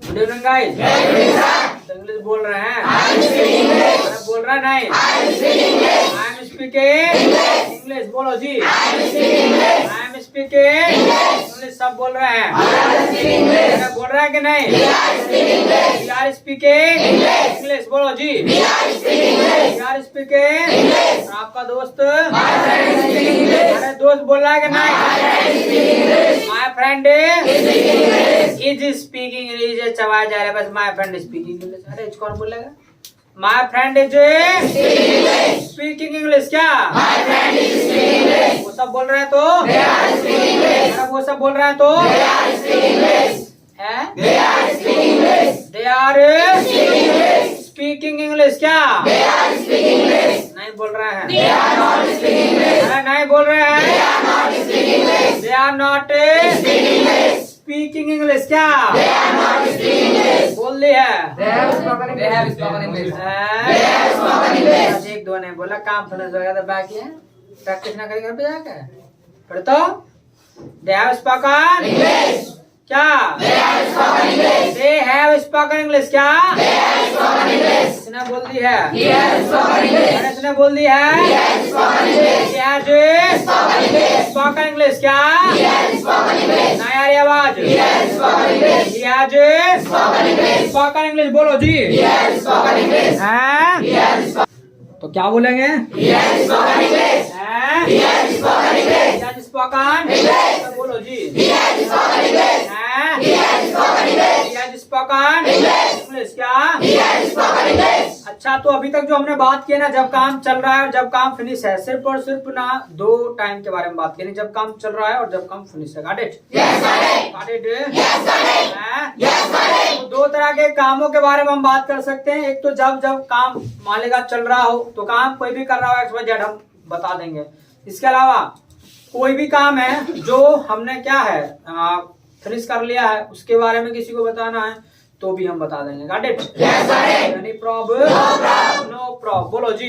Good evening guys. English बोल रहे हैं? बोल रहा नहीं? I am speaking English. बोलो जी। I am speaking English. सब बोल रहे हैं? बोल रहा है कि नहीं? We are speaking English. बोलो जी। We are speaking. आपका दोस्त? अरे दोस्त बोल रहा है कि नहीं? My friend is speaking English. चबाया जा रहा है बस। My friend speaking English. अरे कौन बोलेगा? My friend is speaking English. क्या वो सब बोल रहे हैं तो? अरे वो सब बोल रहे हैं तो? They are speaking English. क्या नहीं बोल रहे हैं? अरे नहीं बोल रहे हैं? They are not speaking English. क्या बोल दी है? एक दो ने बोला काम फिनिश हो गया था, बाकी है प्रैक्टिस ना करेंगे घर पे जाकर। फिर तो दे हैव स्पोकन इंग्लिश। क्या दे हैव स्पोकन इंग्लिश। क्या इसने बोल दी है? अरे इसने बोल दी है स्पोकन इंग्लिश। क्या नहीं आ रही आवाज? Spoken English. बोलो जी। हैं तो क्या बोलेंगे? स्पोकन तो बोलो जी। Spoken English. क्या अच्छा, तो अभी तक जो हमने बात की ना, जब काम चल रहा है और जब काम फिनिश है, सिर्फ और सिर्फ ना दो टाइम के बारे में बात की, जब काम चल रहा है और जब काम फिनिश है। Got it? तो दो तरह के कामों के बारे में हम बात कर सकते हैं। एक तो जब जब काम मान लेगा चल रहा हो, तो काम कोई भी कर रहा हो XYZ हम बता देंगे। इसके अलावा कोई भी काम है जो हमने क्या है फिनिश कर लिया है, उसके बारे में किसी को बताना है तो भी हम बता देंगे। Got it? Any problem? No problem. बोलो जी।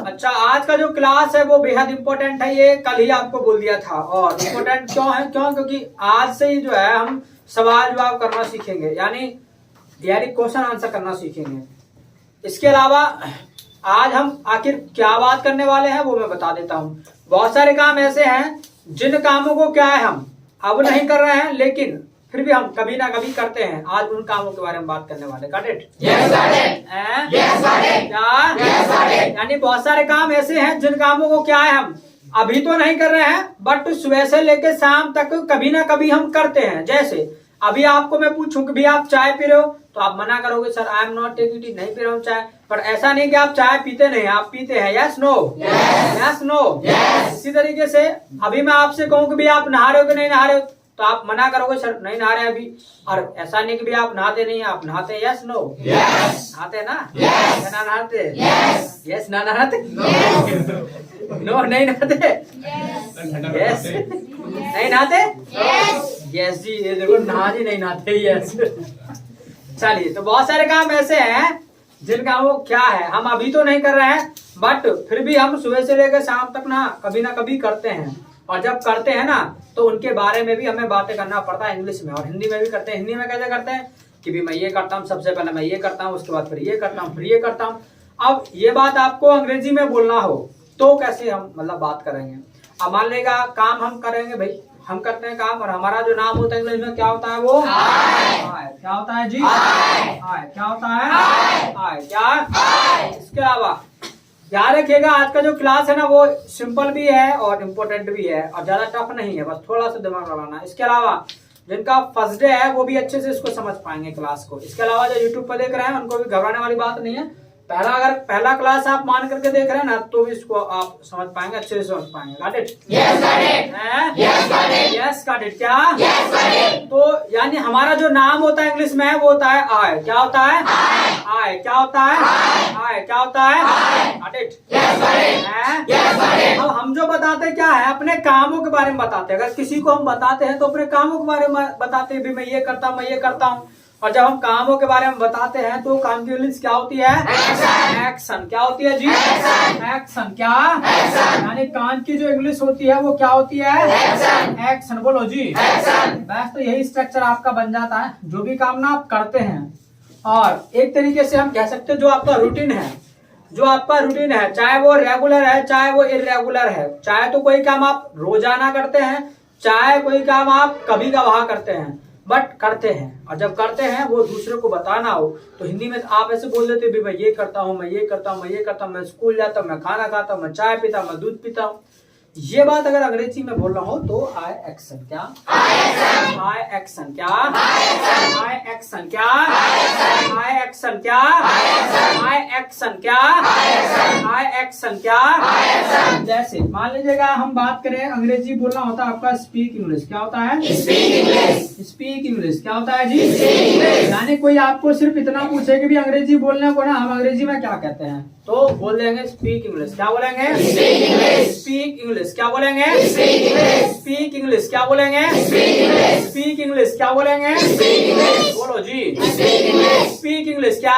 अच्छा, आज का जो क्लास है वो बेहद इंपॉर्टेंट है। ये कल ही आपको बोल दिया था। और इम्पोर्टेंट क्यों है? क्योंकि आज से ही जो है हम सवाल जवाब करना सीखेंगे, यानी क्वेश्चन आंसर करना सीखेंगे। इसके अलावा आज हम आखिर क्या बात करने वाले हैं वो मैं बता देता हूँ। बहुत सारे काम ऐसे हैं जिन कामों को क्या है हम अब नहीं कर रहे हैं, लेकिन फिर भी हम कभी ना कभी करते हैं। आज उन कामों के बारे में बात करने वाले। Got it? यानी बहुत सारे काम ऐसे हैं जिन कामों को क्या है हम अभी तो नहीं कर रहे हैं, बट सुबह से लेकर शाम तक कभी ना कभी हम करते हैं। जैसे अभी आपको मैं पूछूं कि भी आप चाय पी रहे हो, तो आप मना करोगे sir I am not taking it, नहीं पी रहा हूँ चाय। पर ऐसा नहीं कि आप चाय पीते नहीं, आप पीते हैं। Yes no? Yes no? इसी तरीके से अभी मैं आपसे कहूँ कि भी आप नहा रहे हो कि नहीं नहा रहे हो, तो आप मना करोगे सर नहीं नहा रहे अभी। और ऐसा नहीं कि भी आप नहाते नहीं, आप नहाते। Yes no? नहाते ना? ना नहाते? यस ना नहाते? नो नहीं नहाते? यस नहीं नहाते? यस जी। ये देखो नहा जी नहीं नहाते। यस। चलिए, तो बहुत सारे काम ऐसे हैं जिनका वो क्या है हम अभी तो नहीं कर रहे हैं, बट फिर भी हम सुबह से लेकर शाम तक ना कभी करते हैं। और जब करते हैं ना तो उनके बारे में भी हमें बातें करना पड़ता है इंग्लिश में, और हिंदी में भी करते हैं। हिंदी में कैसे करते हैं कि भी मैं ये करता हूँ, सबसे पहले मैं ये करता हूँ, उसके बाद फिर ये करता हूँ, फिर ये करता हूँ। अब ये बात आपको अंग्रेजी में बोलना हो तो कैसे हम मतलब बात करेंगे। अब मान लेगा काम हम करेंगे, भाई हम करते हैं काम और हमारा जो नाम होता है इंग्लिश में क्या होता है? वो क्या होता है जी? क्या होता है? क्या? इसके अलावा याद रखिएगा आज का जो क्लास है ना वो सिंपल भी है और इम्पोर्टेंट भी है और ज्यादा टफ नहीं है, बस थोड़ा सा दिमाग लगाना। इसके अलावा जिनका फर्स्ट डे है वो भी अच्छे से इसको समझ पाएंगे क्लास को। इसके अलावा जो यूट्यूब पर देख रहे हैं उनको भी घबराने वाली बात नहीं है। पहला क्लास आप मान करके देख रहे हैं ना, तो भी इसको आप समझ पाएंगे, अच्छे से समझ पाएंगे। Got it? Yes got it? क्या? तो यानी हमारा जो नाम होता है इंग्लिश में वो होता है आई। क्या होता है? आई। क्या होता है? आई। क्या होता है? Got it? अब हम जो बताते क्या है अपने कामों के बारे में बताते हैं। अगर किसी को हम बताते हैं तो अपने कामों के बारे में बताते हैं, भी मैं ये करता हूँ, मैं ये करता हूँ। और जब हम कामों के बारे में बताते हैं तो काम की इंग्लिश क्या होती है? एक्शन। क्या होती है जी? एक्शन। क्या? यानी काम की जो इंग्लिश होती है वो क्या होती है? एक्शन। बोलो जी। बस तो यही स्ट्रक्चर आपका बन जाता है जो भी काम ना आप करते हैं। और एक तरीके से हम कह सकते हैं जो आपका रूटीन है, जो आपका रूटीन है, चाहे वो रेगुलर है चाहे वो इरेगुलर है, चाहे तो कोई काम आप रोजाना करते हैं चाहे कोई काम आप कभी कभार करते हैं, बट करते हैं। और जब करते हैं वो दूसरे को बताना हो तो हिंदी में आप ऐसे बोल देते भी मैं ये करता हूँ, मैं ये करता हूँ, मैं ये करता हूँ, मैं स्कूल जाता हूँ, मैं खाना खाता हूँ, मैं चाय पीता हूँ, मैं दूध पीता हूँ। ये बात अगर अंग्रेजी में बोल रहा हूँ तो आई एक्शन। क्या? आई एक्शन। क्या? आई एक्शन। क्या? आई एक्शन। क्या? आई एक्शन। क्या? आई एक्शन। क्या? जैसे मान लीजिएगा हम बात करें, अंग्रेजी बोलना होता है आपका स्पीक इंग्लिश। क्या होता है? Speak English. क्या होता है जी? यानी कोई आपको सिर्फ इतना पूछे कि भी अंग्रेजी बोलने को ना हम अंग्रेजी में क्या कहते हैं तो बोल देंगे स्पीक इंग्लिश। क्या बोलेंगे? Speak English. क्या बोलेंगे? Speak English. क्या बोलेंगे? Speak English. क्या बोलेंगे? बोलो जी। Speak English. क्या?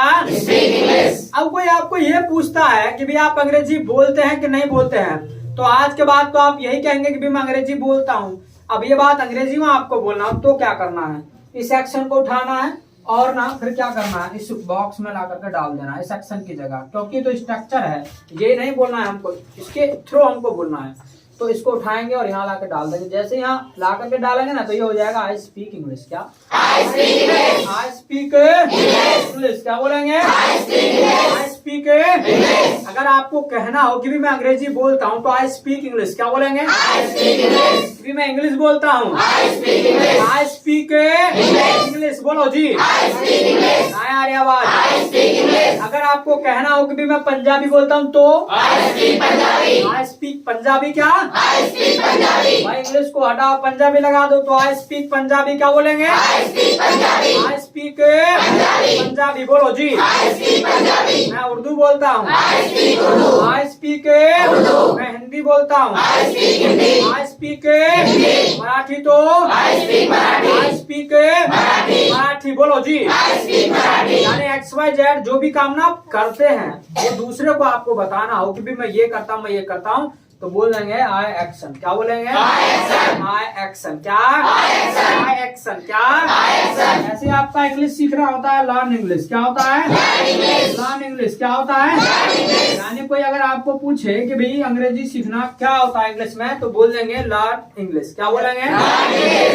अब कोई आपको ये पूछता है कि भी आप अंग्रेजी बोलते हैं कि नहीं बोलते हैं, तो आज के बाद तो आप यही कहेंगे कि भी मैं अंग्रेजी बोलता हूँ। अब ये बात अंग्रेजी में आपको बोलना हो तो क्या करना है? इस एक्शन को उठाना है और ना फिर क्या करना है, इस बॉक्स में ला करके डाल देना है इस एक्शन की जगह, क्योंकि तो स्ट्रक्चर है, ये नहीं बोलना है हमको, इसके थ्रू हमको बोलना है। तो इसको उठाएंगे और यहाँ ला के डाल देंगे। जैसे यहाँ ला करके डालेंगे ना तो ये हो जाएगा आई स्पीक इंग्लिश। क्या? I speak English. क्या बोलेंगे? I speak. अगर आपको कहना हो कि भी मैं अंग्रेजी बोलता हूँ तो आई स्पीक इंग्लिश। क्या बोलेंगे? भी मैं इंग्लिश बोलता हूँ। आई स्पीक इंग्लिश। बोलो जी। आया आ रही आवाज? अगर आपको कहना हो कि भी मैं पंजाबी बोलता हूँ तो आई स्पीक पंजाबी। क्या? भाई इंग्लिश को हटाओ पंजाबी लगा दो तो आई स्पीक पंजाबी। क्या बोलेंगे? I speak Punjabi. बोलो जी। मैं उर्दू बोलता हूँ। I speak. मैं हिंदी बोलता हूँ। I speak Marathi. तो आई स्पीक मराठी। बोलो जी। यानी XYZ जो भी काम ना आप करते हैं वो दूसरे को आपको बताना हो कि भी मैं ये करता हूँ, मैं ये करता हूँ, तो बोल देंगे आई एक्शन। क्या बोलेंगे? आई एक्शन। क्या? आई एक्शन। क्या? ऐसे आपका इंग्लिश सीख रहा होता है लर्न इंग्लिश। क्या होता है? Learn English. क्या होता है? यानी कोई अगर आपको पूछे कि भाई अंग्रेजी सीखना क्या होता है इंग्लिश में तो बोल देंगे लर्न इंग्लिश। क्या बोलेंगे?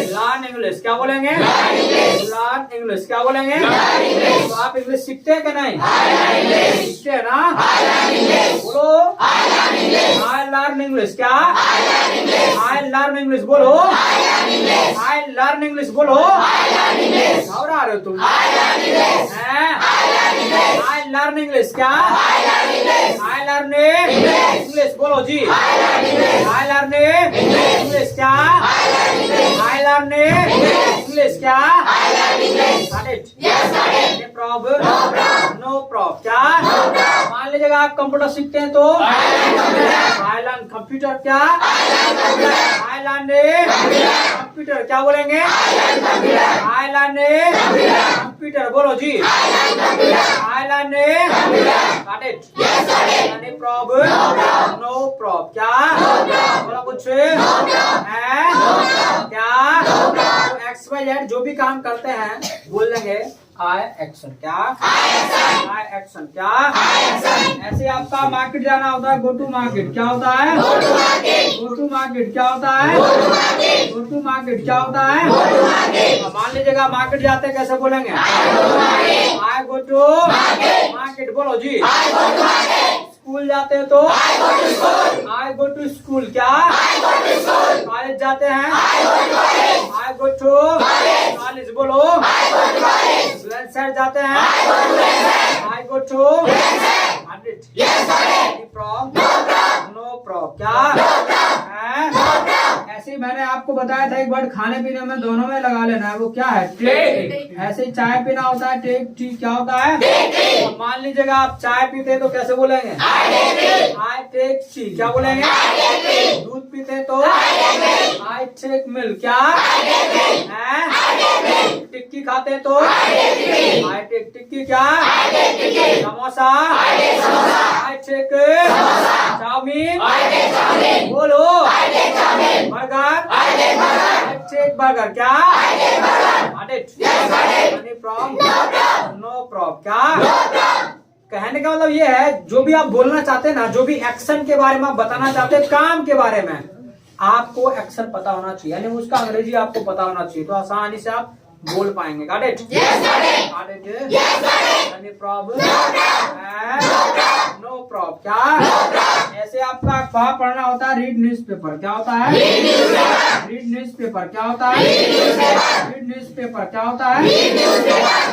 Learn English. क्या बोलेंगे? Learn English. क्या बोलेंगे? तो आप इंग्लिश सीखते हैं कि नहीं? सीखते हैं ना? बोलो आई लर्न इंग्लिश। क्या? I learn English. बोलो आई लर्न इंग्लिश। बोलो घबरा रहे हो तुम? I learn English. क्या? I learn English. बोलो जी। I learn English. क्या? I learn English. क्या? No problem. क्या? मान लीजिएगा आप कंप्यूटर सीखते हैं तो आई लर्न कंप्यूटर। क्या? I learn computer. क्या बोलेंगे? I learn computer. बोलो जी। I learn problem. No problem. क्या? बोला कुछ है क्या? XYZ जो भी काम करते हैं बोल देंगे आई एक्शन। क्या? आई एक्शन। क्या? ऐसे आपका मार्केट जाना होता है गो टू मार्केट। क्या होता है? Go to market. क्या होता है? Go to market. क्या होता है? मान लीजिएगा मार्केट जाते हैं कैसे बोलेंगे? आई गो टू मार्केट। बोलो जी। स्कूल जाते हैं तो आई गो टू स्कूल। क्या? कॉलेज जाते हैं आई गो टू कॉलेज। बोलो वेबसाइट जाते हैं आई गो टू नो प्रॉब्लम। क्या है? ऐसे ही मैंने आपको बताया था एक बार खाने पीने में दोनों में लगा लेना है, वो क्या है? टेक। ऐसे ही चाय पीना होता है टेक टी। क्या होता है? तो मान लीजिएगा आप चाय पीते तो कैसे बोलेंगे? I take tea. क्या बोलेंगे? दूध पीते तो आई टेक मिल्क। क्या है? टिक्की टिक्की खाते हैं तो आई टेक टिक्की क्या समोसा आई टेक चाउमीन बोलो बर्गर आई टेक बर्गर क्या नो प्रॉब्लम क्या कहने का मतलब ये है जो भी आप बोलना चाहते हैं ना, जो भी एक्शन के बारे में आप बताना चाहते हैं, काम के बारे में आपको एक्शन पता होना चाहिए, यानी उसका अंग्रेजी आपको पता होना चाहिए, तो आसानी से आप बोल पाएंगे। Got it? Any problem? No problem क्या? ऐसे आपका अखबार पढ़ना होता है, रीड न्यूज़पेपर क्या होता है? रीड न्यूज़पेपर क्या होता है? रीड न्यूज़पेपर क्या होता है?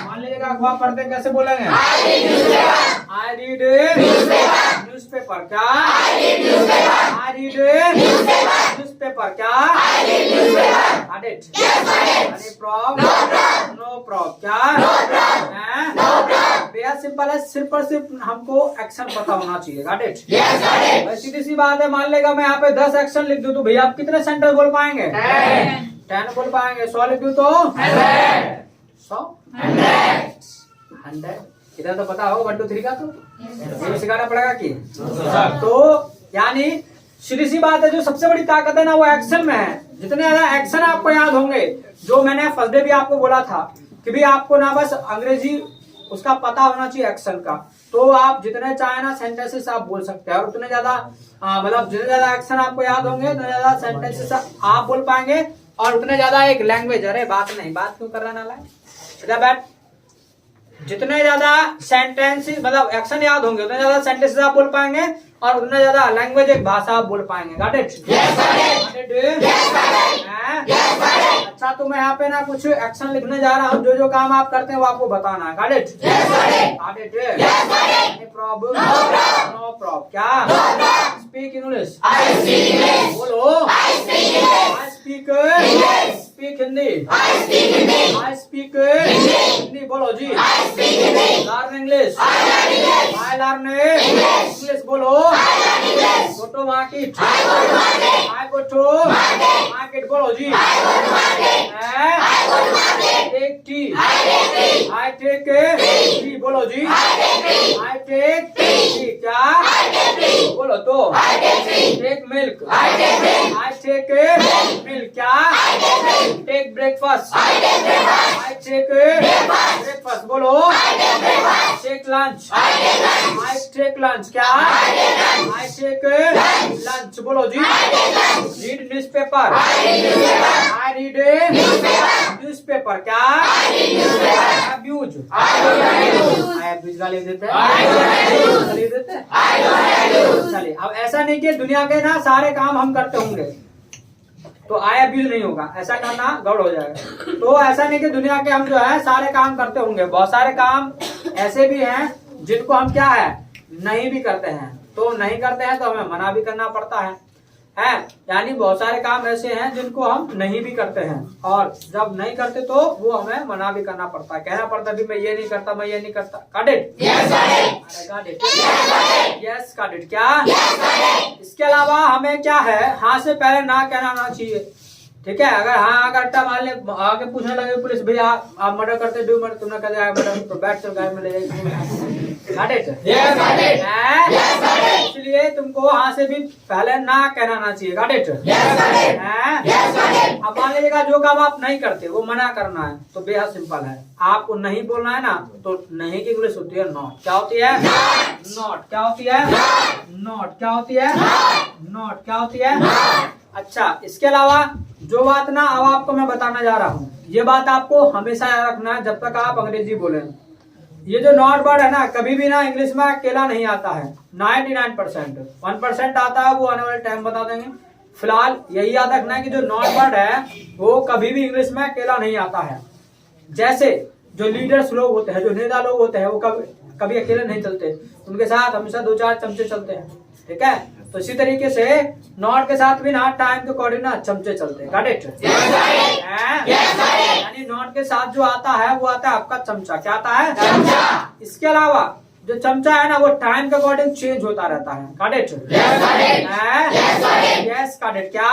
मान लीजिएगा अखबार पढ़ते कैसे बोलेंगे? आई रीड न्यूज़पेपर क्या? आई रीड न्यूज़पेपर क्या? Got it? Any problem? No problem क्या? बेहद सिंपल है, सिर्फ और सिर्फ हमको एक्शन पता होना चाहिए। Got it? सीधी सी बात है, मान लेगा मैं यहाँ पे 10 एक्शन लिख दूं तो भैया आप कितने सेंटेंस बोल पाएंगे? 10 बोल पाएंगे। 100 लिख दूं तो 100 इधर तो पता हो 1 2 3 का, तो ये सिखाना पड़ेगा कि तो यानी सीधी सी बात है, जो सबसे बड़ी ताकत है ना वो एक्शन में है। जितने ज्यादा एक्शन आपको याद होंगे, जो मैंने फर्स्ट डे भी आपको बोला था कि भी आपको ना बस अंग्रेजी उसका पता होना चाहिए एक्शन का, तो आप जितने चाहे ना सेंटेंसेस आप बोल सकते हैं, और उतने ज्यादा मतलब जितने ज्यादा एक्शन आपको याद होंगे उतने ज्यादा सेंटेंसेस आप बोल पाएंगे, और उतने ज्यादा एक लैंग्वेज, अरे बात क्यों कर रहा ना बैठ, जितने ज्यादा सेंटेंसेस मतलब एक्शन याद होंगे उतने ज्यादा सेंटेंसेस आप बोल पाएंगे, और उतना ज्यादा लैंग्वेज एक भाषा आप बोल पाएंगे। Got it? अच्छा, तो मैं यहाँ पे ना कुछ एक्शन लिखने जा रहा हूँ, जो जो काम आप करते हैं वो आपको बताना है। Got it? Problem? No problem क्या? Speak English. बोलो I speak Hindi. I speak Hindi. बोलो जी। Learn English. I learn English. बोलो go to market. I go to market. बोलो जी। Take tea. I take tea. बोलो जी। आई टेक टी क्या? बोलो तो take milk. I take milk क्या? Take breakfast. I take breakfast. बोलो take lunch. I take lunch क्या? I take lunch. बोलो जी। Read newspaper. I read newspaper क्या? अब्यूज। अब्यूज का लिख देते हैं। चलिए, अब ऐसा नहीं कि दुनिया के ना सारे काम हम करते होंगे तो आई अब्यूज नहीं होगा, ऐसा करना गौड़ हो जाएगा। तो ऐसा नहीं कि दुनिया के हम जो है सारे काम करते होंगे, बहुत सारे काम ऐसे भी हैं जिनको हम क्या है नहीं भी करते हैं, तो नहीं करते हैं तो हमें मना भी करना पड़ता है यानी बहुत सारे काम ऐसे हैं जिनको हम नहीं भी करते हैं, और जब नहीं करते तो वो हमें मना भी करना पड़ता है, कहना पड़ता है भी मैं ये नहीं करता, मैं ये नहीं करता। Got it? Yes got it क्या? इसके अलावा हमें क्या है, हाँ से पहले ना कहना आना चाहिए। ठीक है, अगर हाँ अगर मान ले आगे पूछने लगे पुलिस भैया आप मर्डर करते डू मर्डर, तुमने कहा जाए मर्डर, तो बैठ चल गाय में ले इसलिए तुमको हाँ से भी पहले ना कहना आना चाहिए। Got it? अब मान लीजिएगा जो काम आप नहीं करते वो मना करना है, तो बेहद सिंपल है, आपको नहीं बोलना है ना, तो नहीं की इंग्लिश होती है नॉट। क्या होती है? नॉट। क्या होती है? नॉट। क्या होती है? नॉट। क्या होती है? अच्छा, इसके अलावा जो बात ना अब आपको मैं बताना जा रहा हूँ, ये बात आपको हमेशा याद रखना है जब तक आप अंग्रेजी बोलें। ये जो नॉट वर्ड है ना, कभी भी ना इंग्लिश में अकेला नहीं आता है। 99% 1% आता है, वो आने वाले टाइम बता देंगे। फिलहाल यही याद रखना है कि जो नॉट वर्ड है वो कभी भी इंग्लिश में अकेला नहीं आता है। जैसे जो लीडर्स लोग होते हैं, जो नेता लोग होते हैं, वो कभी अकेले नहीं चलते, उनके साथ हमेशा 2-4 चमचे चलते हैं। ठीक है, तो इसी तरीके से नॉट के साथ भी ना टाइम के अकॉर्डिंग ना चमचे चलते हैं। Got it? यानी नॉट के साथ जो आता है वो आता है आपका चमचा। क्या आता है? चमचा। इसके अलावा जो चमचा है ना वो टाइम के अकॉर्डिंग चेंज होता रहता है। Got it? Yes got it. क्या?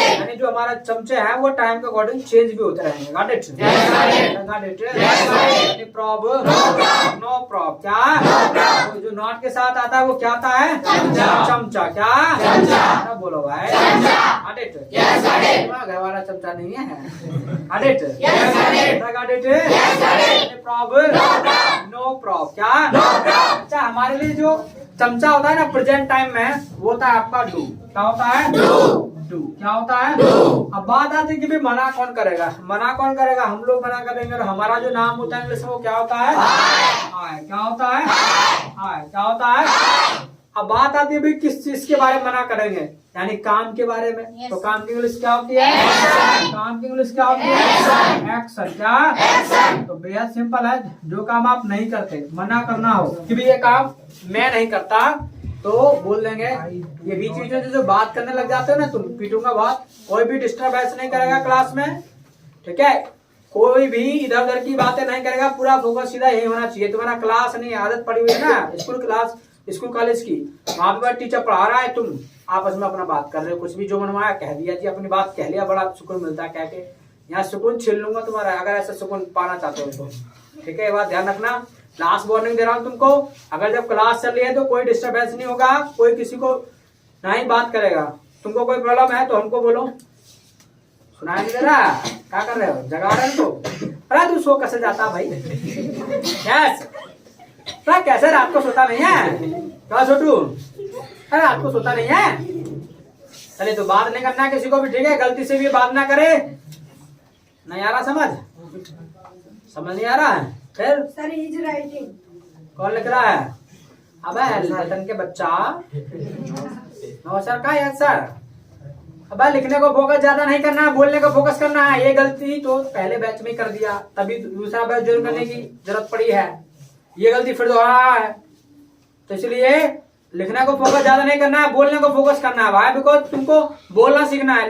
यानी जो हमारा चमचे हैं वो टाइम के अकॉर्डिंग चेंज भी होते रहेंगे। Got it? Got it? यानी प्रॉब नो प्रॉब। क्या? जो नॉट के साथ आता है वो क्या आता है? चमचा। क्या? बोलो भाई। Got it? घर वाला चमचा नहीं है। Got it? Got it? Prob no prob. क्या? अच्छा, हमारे लिए जो चमचा होता है ना प्रेजेंट टाइम में वो होता है आपका डू। क्या होता है? डू। क्या होता है? अब बात आती है कि भाई मना कौन करेगा। मना कौन करेगा? हम लोग मना करेंगे। और हमारा जो नाम होता है इंग्लिश में वो क्या होता है? आए। क्या होता है? आए। क्या होता है? अब बात आती है भाई किस चीज के बारे में मना करेंगे, यानी काम के बारे में। तो काम की इंग्लिश क्या होती है? काम की इंग्लिश क्या होती है? एक्शन। क्या? तो बेहद सिंपल है। जो काम आप नहीं करते, मना करना हो कि भाई ये काम मैं नहीं करता, तो बोल देंगे। ये बीच बीच में जो बात करने लग जाते हो ना, तुम पीटूंगा बात। कोई भी डिस्टर्बेंस नहीं करेगा क्लास में, ठीक है? कोई भी इधर उधर की बातें नहीं करेगा। पूरा फोकस सीधा यही होना चाहिए। तुम्हारा क्लास नहीं, आदत पड़ी हुई है ना स्कूल कॉलेज की, वहां पे टीचर पढ़ा रहा है, तुम आपस में अपना बात कर रहे हो, कुछ भी जो मनवाया कह दिया जी, अपनी बात कह लिया, बड़ा सुकून मिलता है कह के। यहाँ सुकून छीन लूंगा तुम्हारा, अगर ऐसा सुकून पाना चाहते हो तो। ठीक है, ये बात ध्यान रखना। लास्ट वार्निंग दे रहा हूँ तुमको, अगर जब क्लास चल रही है तो कोई डिस्टर्बेंस नहीं होगा, कोई किसी को नहीं बात करेगा। तुमको कोई प्रॉब्लम है तो हमको बोलो। सुनाई नहीं दे रहा? क्या कर रहे हो? जगा रहे हो तो? अरे तू सो कैसे जाता भाई? यस, कैसे रात को सोता नहीं है? क्या छोटू? अरे रात को सोता नहीं है? चले तो बात नहीं करना किसी को भी, ठीक है? गलती से भी बात ना करे। नहीं आ रहा समझ नहीं आ रहा है? फिर सर इज राइटिंग। कौन लिख रहा है? अबे रतन के बच्चा। नो सर का? Yes sir. अबे लिखने को फोकस ज्यादा नहीं करना, बोलने को फोकस करना है। ये गलती तो पहले बैच में कर दिया, तभी दूसरा बैच ज्वाइन करने की जरूरत पड़ी है। ये गलती फिर दोहरा है, तो इसलिए लिखने को फोकस ज्यादा नहीं करना है, बोलने को फोकस करना है भाई। बिकॉज तुमको बोलना सीखना है,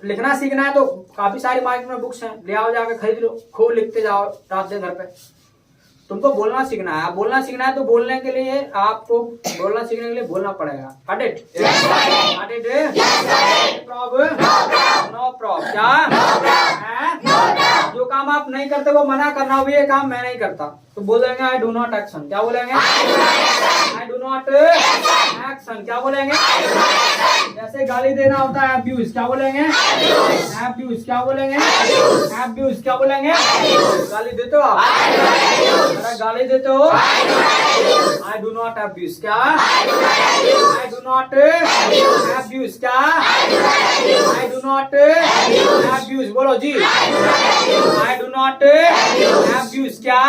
लिखना सीखना है। तो काफी सारी मार्केट में बुक्स हैं, ले आओ, जाकर खरीद लो, खूब लिखते जाओ रात दिन घर पे। तुमको बोलना सीखना है। आप बोलना सीखना है तो बोलने के लिए आपको बोलना सीखने के लिए बोलना पड़ेगा। Got it? Got it? No problem. क्या? जो काम आप नहीं करते वो मना करना हो, ये काम मैं नहीं करता, तो बोलेंगे आई डू नॉट एक्शन। क्या बोलेंगे? आई डू नॉट एक्शन। क्या बोलेंगे? जैसे गाली देना होता है अब्यूज, क्या बोलेंगे? अब्यूज। क्या बोलेंगे? अब्यूज। क्या बोलेंगे? गाली देते हो आप? अरे गाली देते हो? I do not abuse. क्या? I do not abuse. क्या? I do not abuse. बोलो जी। I do not abuse. क्या?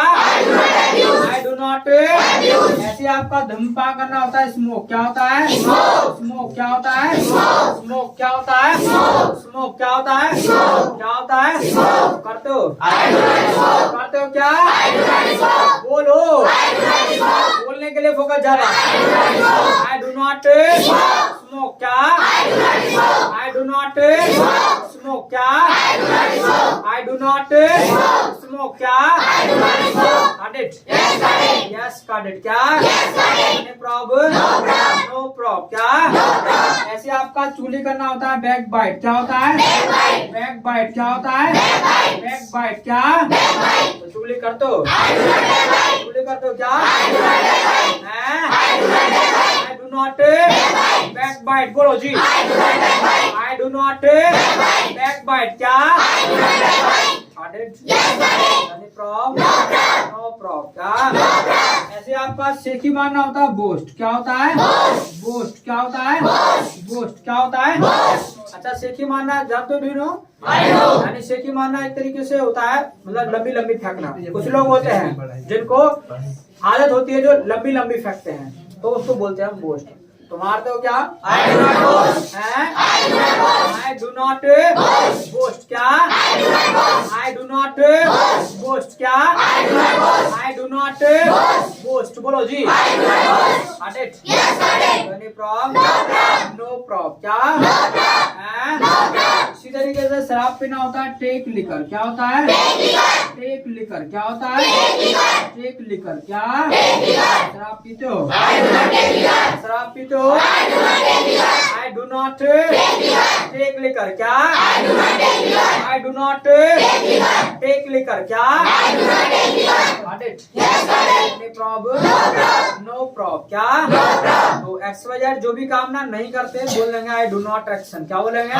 I do not. ऐसे आपका धूम्रपान करना होता है स्मोक। क्या होता है? स्मोक। क्या होता है? स्मोक। क्या होता है? स्मोक। क्या होता है? क्या होता है? करते हो? करते हो क्या? बोलो। बोलने के लिए फोकस ज्यादा। I do not smoke. क्या? I do not smoke. क्या? I do not smoke. क्या? Got it? Yes, got it. क्या? Any problem? No problem. क्या? ऐसे आपका चूली करना होता है बैक बाइट। क्या होता है? Back bite. क्या होता है? Back bite. क्या? तो चूली करते हो? चूली करते हो क्या? I do not back bite. बोलो जी। I do not back bite. क्या? No problem. क्या? ऐसे आपका सेकी मारना होता है बोस्ट। क्या होता है? बोस्ट। क्या होता है? बोस्ट। क्या होता है? अच्छा, सेकी मारना जानते हो? यानी सेकी मारना एक तरीके से होता है, मतलब लंबी लंबी फेंकना। कुछ लोग होते हैं जिनको आदत होती है जो लंबी लंबी फेंकते हैं, तो उसको बोलते हैं बोस्ट। तो मारते हो क्या? I do not boast. I do not boast. क्या? I do not boast. क्या? I do not boast. बोलो जी। Got it? Any problem? No problem। क्या? इसी तरीके से शराब पीना होता है टेक लिकर, क्या होता है? टेक लिकर, क्या होता है? टेक लिकर, क्या? शराब पीते हो? शराब पीते हो? I do not take liquor, क्या? I do not take liquor, क्या? नो प्रॉब, क्या? तो XYZ जो भी काम ना नहीं करते बोल देंगे आई डू नॉट एक्शन, क्या बोलेंगे?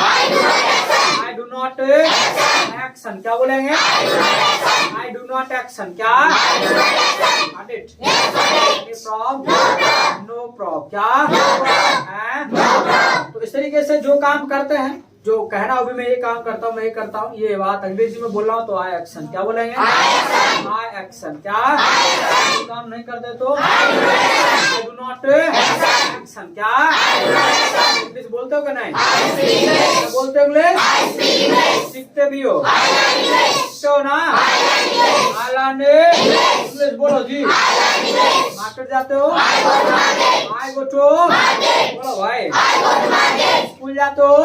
आई डू नॉट एक्शन, क्या बोलेंगे? आई डू नॉट एक्शन, क्या? प्रॉब नो प्रॉब, क्या? तो इस तरीके से जो काम करते हैं, जो कहना अभी मैं ये काम करता हूँ, मैं ये करता हूँ, ये बात अंग्रेजी में बोल रहा हूँ तो आई एक्शन, क्या बोलेंगे? आई एक्शन, क्या? काम नहीं करते तो आई डू नॉट एक्शन, क्या? इंग्लिश बोलते हो कि नहीं? बोलते हो इंग्लिश? सीखते भी हो? सीखते हो ना? इंग्लिश बोलो जी। मार्केट जाते हो? आई गो टू, बोलो भाई। स्कूल जाते हो?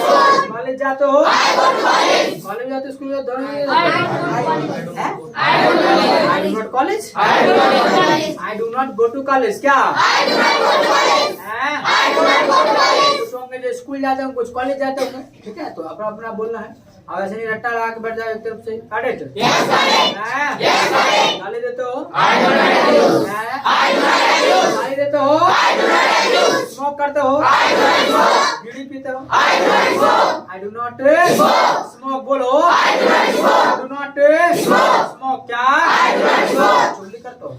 कॉलेज जाते हो? कॉलेज जाते स्कूल जाते I do not college, I do not go to college, क्या? कुछ होंगे जो स्कूल जाते होंगे, कुछ कॉलेज जाते होंगे, ठीक है? तो अपना अपना बोलना है। अब ऐसे नहीं रट्टा लगा के बैठ जाओ एक तरफ से। गाली देते हो? गाली देते हो? स्मोक करते हो? बीड़ी पीते हो? आई डू नॉट स्मोक, बोलो। आई डू नॉट स्मोक, क्या? चुगली करते हो?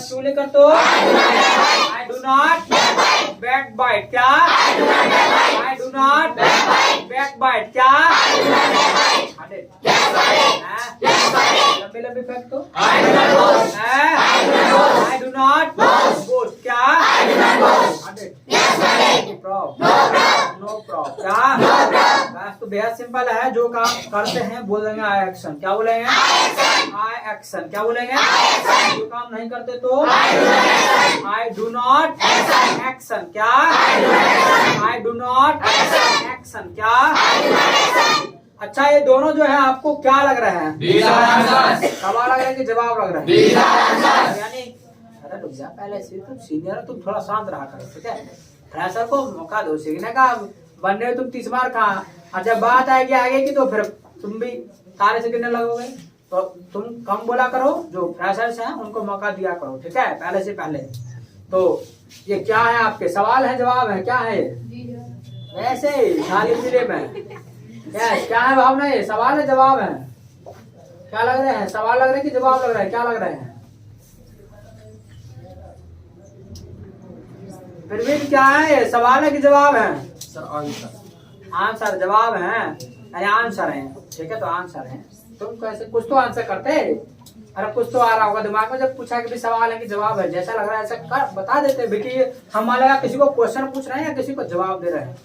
चुगली करते हो? I do not back bite, क्या? I do not back bite, क्या? लंबी लंबी फेंक दो। आई डू नॉट बोस्ट, क्या? नो प्रॉब, क्या? बस तो बेहद सिंपल है। जो काम करते हैं बोल देंगे आई एक्शन, क्या बोलेंगे? आई एक्शन, क्या बोलेंगे? जो काम नहीं करते तो आई डू नॉट एक्शन, क्या? आई डू नॉट एक्शन, क्या? अच्छा, ये दोनों जो है आपको क्या लग रहा है? सवाल लग रहा है कि जवाब लग रहा है? यानी अरे रुक जा, पहले से तुम सीनियर हो, तुम थोड़ा शांत रहा करो, ठीक है? फ्रेशर को मौका दो सीखने का। बनने तुम 30 बार कहा, और जब बात आएगी आगे की तो फिर तुम भी तारे से गिरने लगोगे। तो तुम कम बोला करो, जो फ्रेशर्स हैं उनको मौका दिया करो, ठीक है? पहले से पहले। तो ये क्या है? आपके सवाल है जवाब है, क्या है? वैसे खाली जिले में क्या है भावना? ये सवाल है जवाब है? क्या लग रहे हैं? सवाल लग रहा है कि जवाब लग रहा है? क्या लग रहे हैं? फिर भी क्या है? ये सवाल है कि जवाब है? आंसर, जवाब है, आंसर है, ठीक है? तो आंसर है। तुम कैसे कुछ तो आंसर करते? अरे कुछ तो आ रहा होगा दिमाग में जब पूछा कि भी सवाल है कि जवाब है। जैसा लग रहा है ऐसा कर बता देते हैं कि हम मान लगा किसी को क्वेश्चन पूछ रहे हैं या किसी को जवाब दे रहे हैं।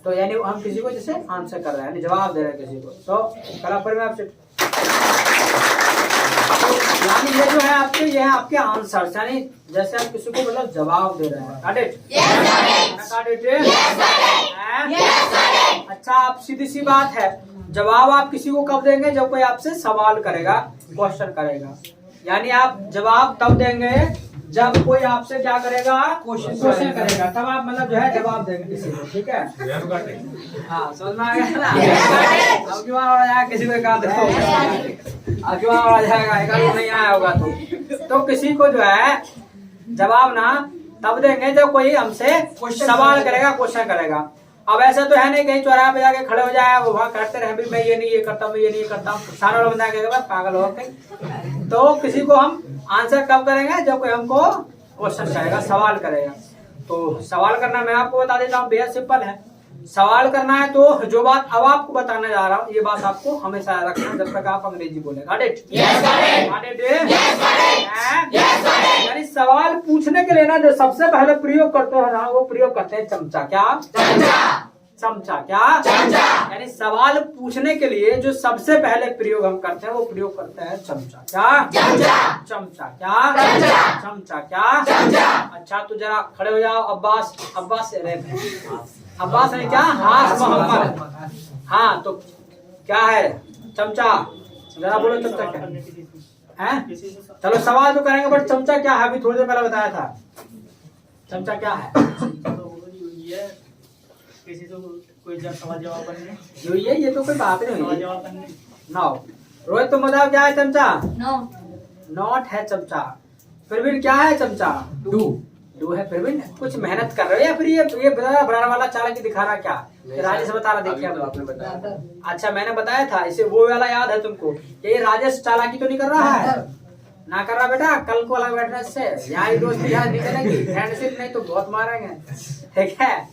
तो यानी हम किसी को जैसे आंसर कर रहे हैं, यानी जवाब दे रहे हैं किसी को। तो कल पर में आपसे यानी ये जो है आपके, ये है आपके आंसर, यानी जैसे आप किसी को मतलब जवाब दे रहे हैं। अच्छा, आप सीधी सी बात है, जवाब आप किसी को कब देंगे? जब कोई आपसे सवाल करेगा, क्वेश्चन करेगा। यानी आप जवाब तब देंगे जब कोई आपसे क्या करेगा? क्वेश्चन करेगा, तब आप मतलब जो है जवाब देंगे किसी को, ठीक है? हाँ, समझ में आ गया ना? अब क्यों आ जाएगा किसी को? एक आध क्यों आ जाएगा? एक आध नहीं आया होगा तो किसी को जो है जवाब ना तब देंगे जब कोई हमसे सवाल करेगा, क्वेश्चन करेगा। अब ऐसा तो है नहीं कहीं चौराहे पे जाके खड़े हो जाए, वो वहाँ करते रहे भी मैं ये नहीं ये करता हूँ, मैं ये नहीं करता हूँ, सारा लोग बंदा कहेगा पागल हो गए। तो किसी को हम आंसर कब करेंगे? जब कोई हमको क्वेश्चन करेगा, सवाल करेगा। तो सवाल करना मैं आपको बता देता हूँ, बेहद सिंपल है। सवाल करना है तो जो बात अब आपको बताने जा रहा हूँ, ये बात आपको हमेशा याद रखना जब तक आप अंग्रेजी बोले। यानी सवाल पूछने के लिए ना जो सबसे पहले प्रयोग करते हैं ना, वो प्रयोग करते हैं चमचा। क्या? चमचा, क्या? यानी सवाल पूछने के लिए जो सबसे पहले प्रयोग हम करते हैं वो प्रयोग करते हैं चमचा। क्या? चमचा, क्या? चमचा, क्या? अच्छा, तो जरा खड़े हो जाओ। अब्बास, अब्बास से अब्बास ने क्या हास मोहम्मद। हाँ तो क्या है चमचा, जरा बोलो चमचा क्या है? चलो सवाल तो करेंगे बट चमचा क्या है अभी थोड़ी देर पहले बताया था। चमचा क्या है? किसी से कोई सवाल जवाब करने, ये तो कोई बात नहीं हुई। जवाब करने। नो रोहित तुम बताओ क्या है चमचा? नो नॉट है चमचा। फिर क्या है चमचा? डू है। फिर भी कुछ मेहनत कर रहे हो या फिर ये बनाने वाला चालाकी की दिखा रहा क्या? राजेश बता रहा, देखिए आपने बताया। अच्छा मैंने बताया था इसे, वो वाला याद है तुमको? ये राजेश चालाकी तो नहीं कर रहा है ना? कर रहा बेटा, कल को अलग बैठने से यहाँ दोस्ती याद नहीं करेगी, फ्रेंडशिप नहीं तो बहुत मारेंगे, ठीक है?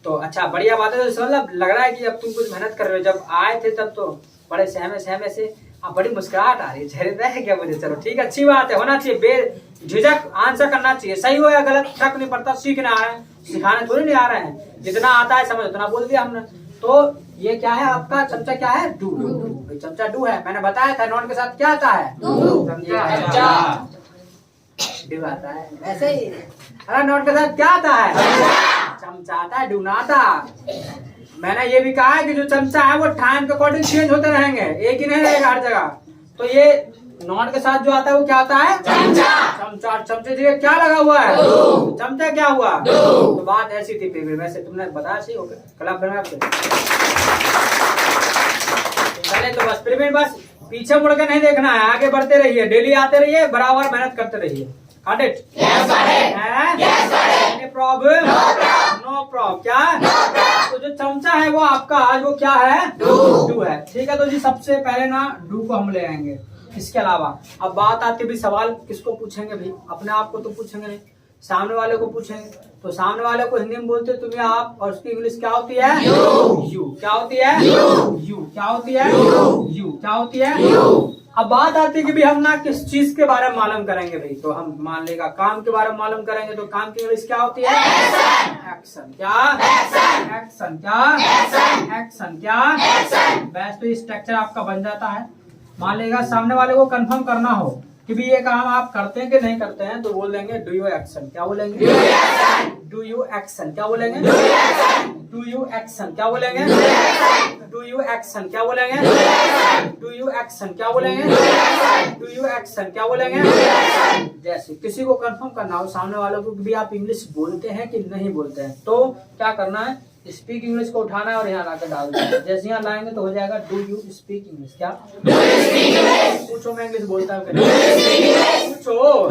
तो अच्छा बढ़िया बात है। तो मतलब लग रहा है कि अब तुम कुछ मेहनत कर रहे हो। जब आए थे तब तो बड़े सहमे से अब बड़ी मुस्कुराहट आ रही है चेहरे पे, क्या मुझे? चलो ठीक है, अच्छी बात है, होना चाहिए, बेझिझक आंसर करना चाहिए, सही हो या गलत फर्क नहीं पड़ता। सीखने आ रहे हैं, सिखाने थोड़ी नहीं आ रहे हैं, जितना आता है समझ उतना बोल दिया हमने। तो ये क्या है आपका चमचा? क्या है? डू। चमचा डू है, मैंने बताया था। नॉन के साथ क्या आता है? चमचा डू आता है, वैसे ही। अरे नॉन के साथ क्या आता है? चमचा आता है, डू ना आता। मैंने ये भी कहा है कि जो चमचा है वो टाइम के अकॉर्डिंग चेंज होते रहेंगे, एक ही नहीं रहेगा हर जगह। तो ये नॉन के साथ जो आता है वो क्या आता है? चमचा। चमचे जगह क्या लगा हुआ है? चमचा क्या हुआ? तो बात ऐसी थी। फिर वैसे तुमने बताया सही हो गया, कला फिर आपसे चले तो बस। फिर भी बस पीछे मुड़ के नहीं देखना है, आगे बढ़ते रहिए, डेली आते रहिए, बराबर मेहनत करते रहिए। Got it? Yes, Any problem? No problem. क्या? तो जो चमचा है वो आपका आज वो क्या है? डू है। ठीक है, तो जी सबसे पहले ना डू को हम ले आएंगे। इसके अलावा अब बात आती है भी सवाल किसको पूछेंगे भाई? अपने आप को तो पूछेंगे नहीं, सामने वाले को पूछेंगे। तो सामने वाले को हिंदी में बोलते तुम या आप, और उसकी इंग्लिश क्या होती है? यू। क्या होती है? यू। क्या होती है? यू। क्या होती है? अब बात आती है कि भी हम ना किस चीज के बारे में मालूम करेंगे भाई। तो हम मान लेगा काम के बारे में मालूम करेंगे, तो काम की इंग्लिश क्या होती है? एक्शन। क्या? एक्शन। क्या? एक्शन। क्या? बस तो स्ट्रक्चर आपका बन जाता है। मान लेगा सामने वाले को कंफर्म करना हो कि भी ये काम आप करते हैं कि नहीं करते हैं, तो बोल देंगे डू यू एक्शन। क्या बोलेंगे? Do you action. क्या बोलेंगे? Do you action. क्या बोलेंगे? Do you action. क्या बोलेंगे? Do you action. क्या बोलेंगे? Do you action. क्या बोलेंगे? जैसे किसी को कंफर्म करना हो सामने वालों को कि भी आप इंग्लिश बोलते हैं कि नहीं बोलते हैं, तो क्या करना है? स्पीक इंग्लिश को उठाना है और यहाँ लाकर डाल देना। जैसे यहाँ लाएंगे तो हो जाएगा डू यू स्पीक इंग्लिश। क्या? पूछो मैं इंग्लिश बोलता हूँ। पूछो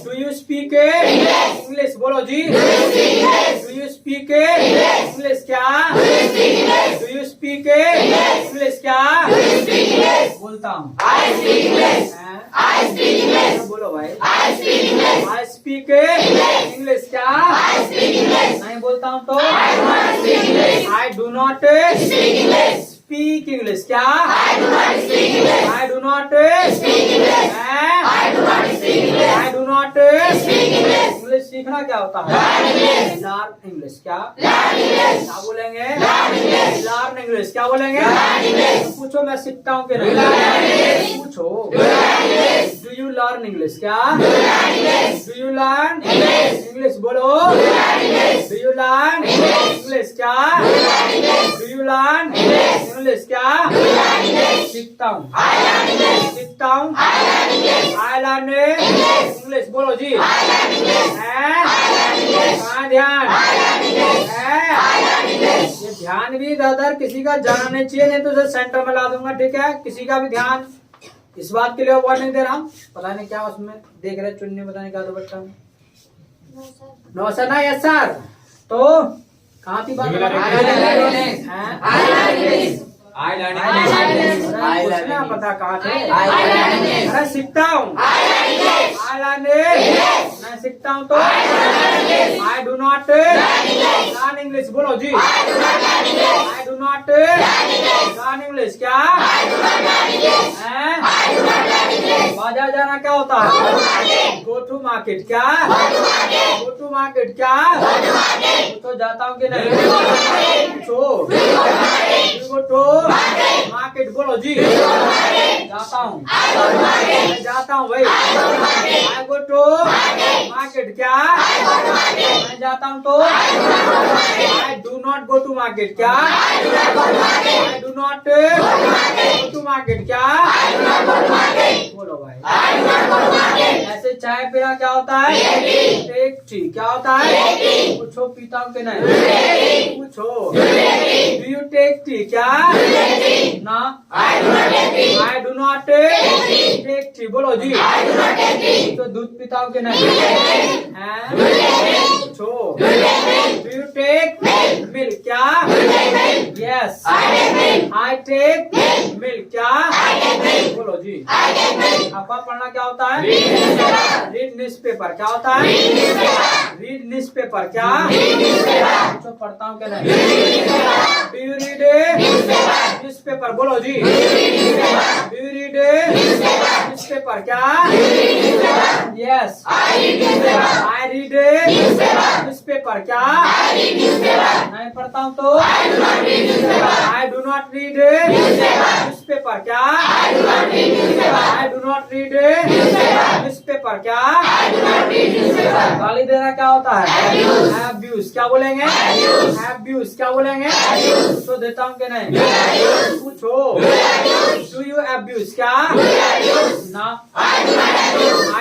डू यू स्पीक इंग्लिश, बोलो जी। Do you speak English? क्या? Do you speak English? क्या बोलता हूँ? बोलो भाई। I speak English. क्या नहीं बोलता हूँ तो? I do not speak English. क्या? I do not I do not English. सीखना क्या होता है? Learn English. क्या? क्या बोलेंगे? Learn English. क्या बोलेंगे? पूछो मैं सीखता हूँ कि नहीं? पूछो डू यू लर्न इंग्लिश? क्या? Do you learn English? बोलो डू यू लर्न इंग्लिश? क्या? Do you learn English? क्या? सीखता हूँ। सीखता हूँ। I learn English. बोलो जी। कहाँ ध्यान है? ये ध्यान भी इधर किसी का जाना नहीं चाहिए, नहीं तो उसे सेंटर में ला दूंगा। ठीक है, किसी का भी ध्यान इस बात के लिए अवार्ड नहीं दे रहा हूँ। पता नहीं क्या उसमें देख रहे चुनने, पता नहीं क्या तो बच्चा। नो सर ना। Yes sir. तो कहाँ थी बात? पता कहाँ थे? अरे सीखता हूँ। मैं सीखता हूँ तो I do not learn English. बोलो जी। I do not learn English. क्या? बाजार जाना क्या होता है? Go to market. क्या? Go to market. क्या? तो जाता हूँ कि नहीं? पूछो। Do you go to market? बोलो जी। जाता हूँ। मैं जाता हूँ भाई। I go to market। क्या? मैं जाता हूँ तो I do not go to market। क्या? I do not go to market। क्या? बोलो भाई। ऐसे चाय पीना क्या होता है? Take tea. क्या होता है? पूछो पीता हूँ कि नहीं? पूछो। Do you take tea? क्या? ना। I do not take tea। बोलो जी। तो दूध पीता हूँ कि नहीं? पूछो। Do you take milk? क्या? Yes। I take milk। क्या? बोलो जी। अखबार पढ़ना क्या होता है? Read newspaper. क्या होता है? Read newspaper. क्या? तो पढ़ता हूँ क्या नहीं? Do you read newspaper? बोलो जी। Do you read newspaper? क्या? Yes। I read newspaper. क्या? नहीं पढ़ता हूँ तो I do not read newspaper. क्या? I do not read newspaper. क्या? गाली देना क्या होता है? Abuse। क्या बोलेंगे? Abuse। क्या बोलेंगे? तो देता हूँ कि नहीं? पूछो। Do you abuse? क्या? ना।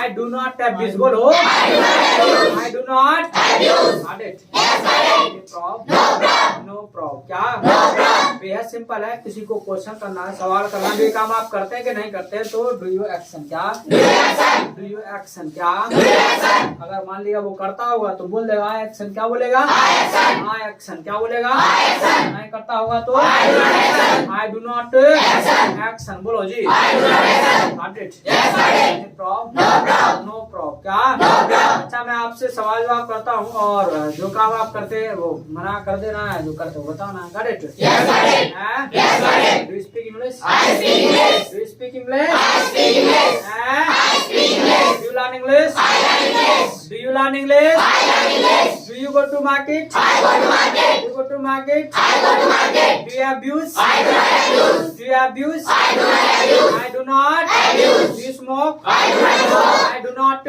I do not abuse। बोलो। I do not got it? No problem. क्या? बेहद सिंपल है। किसी को क्वेश्चन करना है, सवाल करना है, ये काम आप करते हैं कि नहीं करते हैं तो डू यू एक्शन। क्या? Do you action. क्या? अगर मान लिया वो करता होगा तो बोल देगा आई एक्शन। क्या बोलेगा? आई एक्शन। क्या बोलेगा? नहीं करता होगा तो आई डू नॉट एक्शन। बोलो जी। Got it? No problem. क्या? अच्छा मैं आपसे सवाल जवाब करता हूँ और जो काम आप करते हैं वो मना कर देना है, जो करते हो बताओ ना। Got it? Do you speak English? I speak English. Do you speak English? I speak English. Do you learn English? I learn English. Do you learn English? I learn English. Do you go to market? I go to market. Do you go to market? I go to market. Do you abuse? I do not abuse. Do you abuse? I do not abuse. I do not abuse. Do you smoke? I do not smoke. I do not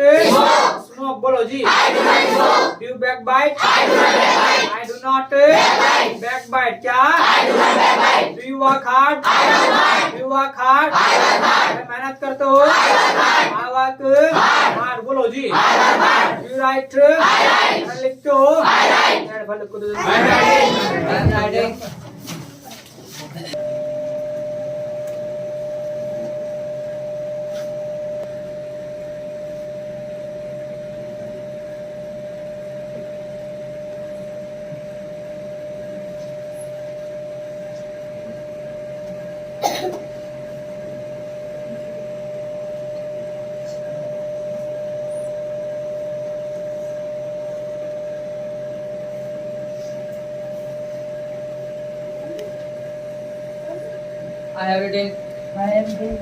smoke. बोलो जी। I do not smoke. Do you backbite? I do not backbite. I do not backbite. क्या? I do not backbite. Do you work hard? I work hard. Do you work hard? I work hard. मेहनत करते हो? I work hard. I work hard. बोलो जी। I work hard. Do you write? I write. लिखते हो? I write. I write. I have written. I have written.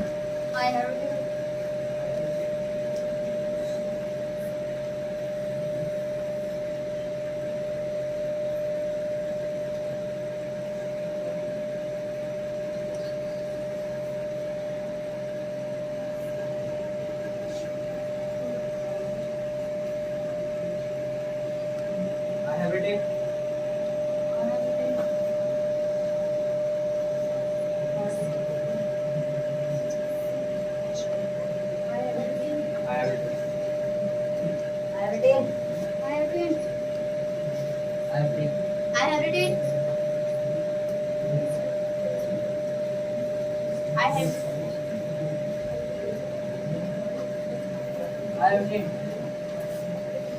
I have written.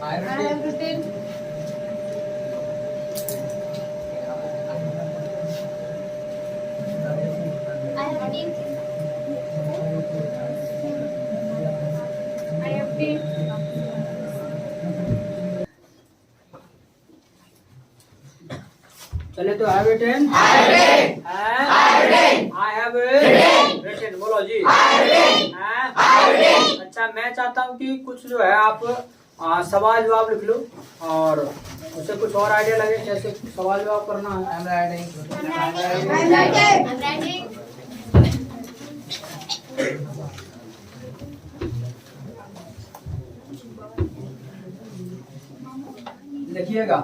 I have written. चले तो I have written. I have written. I have written. बोलो जी. I have written. I have written. अच्छा मैं चाहता हूँ कि कुछ जो है आप सवाल जवाब लिख लो और उसे कुछ और आइडिया लगे कैसे सवाल जवाब करना है। I'm writing. I'm writing. I'm writing. लिखिएगा।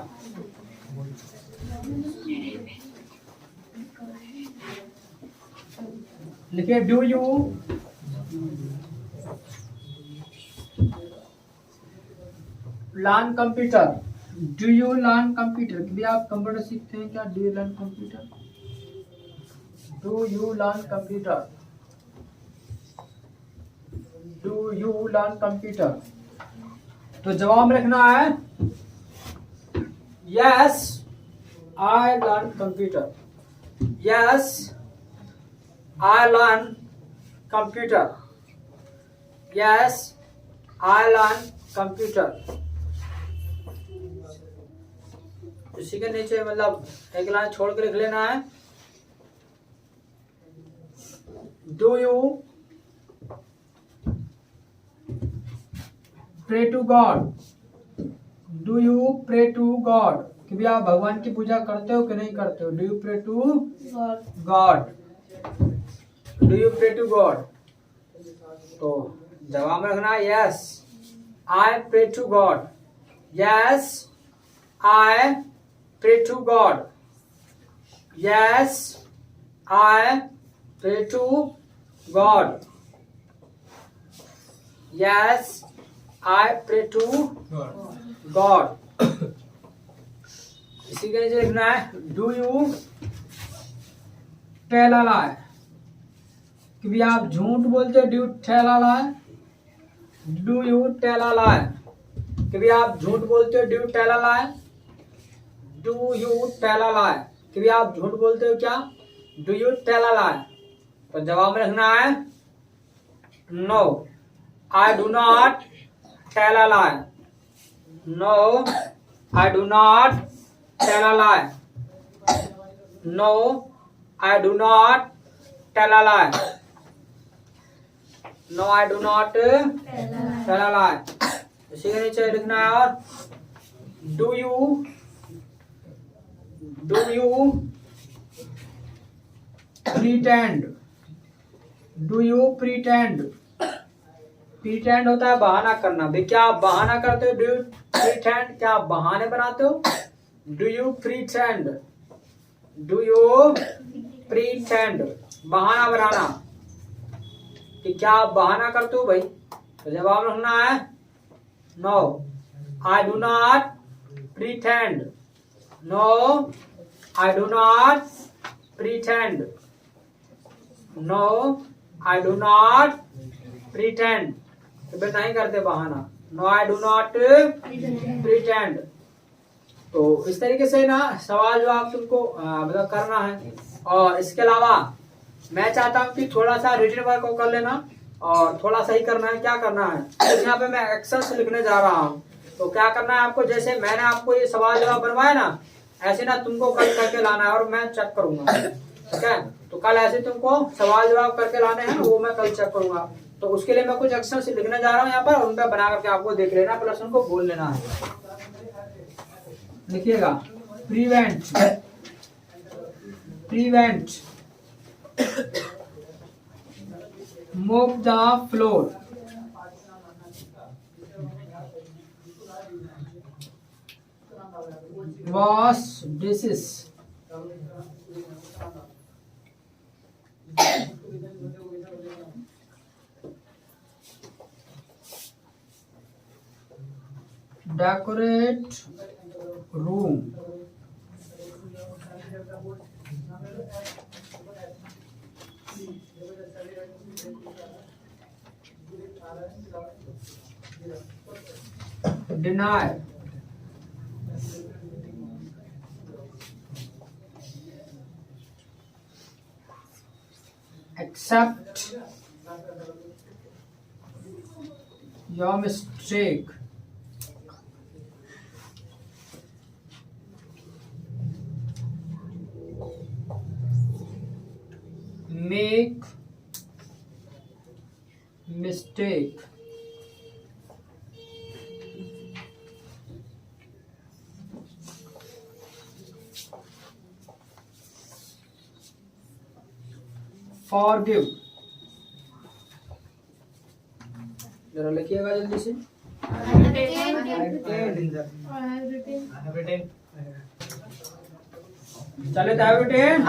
लिखिए do you learn computer. Do you learn computer, कभी आप कंप्यूटर सीखते हैं क्या? Do you learn computer? Do you learn computer? Do you learn computer? तो जवाब में लिखना है yes I learn computer. Yes I learn computer. Yes I learn computer. इसी के नीचे मतलब एक लाइन छोड़ के लिख लेना है do you pray to God? Do you pray to God? कि भी आप भगवान की पूजा करते हो कि नहीं करते हो? Do you pray to God? Do you pray to God? तो जवाब में रखना yes I pray to God. Yes I pray to God. Yes I pray to God. Yes I pray to God. इसी के नीचे लिखना है do you tell a lie? कि भी आप झूठ बोलते हो? Do you tell a lie? Do you tell a lie? कि भी आप झूठ बोलते हो? Do you tell a lie? Do you tell a lie? कि भी आप झूठ बोलते हो क्या? Do you tell a lie? तो जवाब में लिखना है no I do not tell a lie. No I do not tell a lie. No I do not tell a lie. No I do not tell a lie. इसी के नीचे लिखना है और do you pretend? Do you pretend? Pretend होता है बहाना करना। भाई क्या आप बहाना करते हो? Do you pretend? क्या आप बहाने बनाते हो? Do you pretend? Do you pretend? बहाना बनाना कि क्या आप बहाना करते हो भाई? तो जवाब रखना है no I do not pretend. No I do not pretend. No I do not pretend. तो फिर नहीं करते बहाना। No I do not pretend. तो इस तरीके से ना सवाल जवाब तुमको मतलब करना है। और इसके अलावा मैं चाहता हूँ कि थोड़ा सा रिटन वर्क को कर लेना और थोड़ा सा ही करना है। क्या करना है? तो यहाँ पे मैं एक्सेस लिखने जा रहा हूँ। तो क्या करना है आपको? जैसे मैंने आपको ये सवाल जवाब बनवाया ना, ऐसे ना तुमको कल करके लाना है और मैं चेक करूंगा। ठीक है? तो कल ऐसे तुमको सवाल जवाब करके लाने हैं, वो मैं कल चेक करूंगा। तो उसके लिए मैं कुछ एक्सेस लिखने जा रहा हूँ यहाँ पर, उन पर बना करके आपको देख लेना प्लस उनको बोल लेना है। लिखिएगा prevent move the floor, wash dishes, decorate room, deny, accept your mistake, make mistake, forgive, जरा लिखिएगा जल्दी से। चले तो written,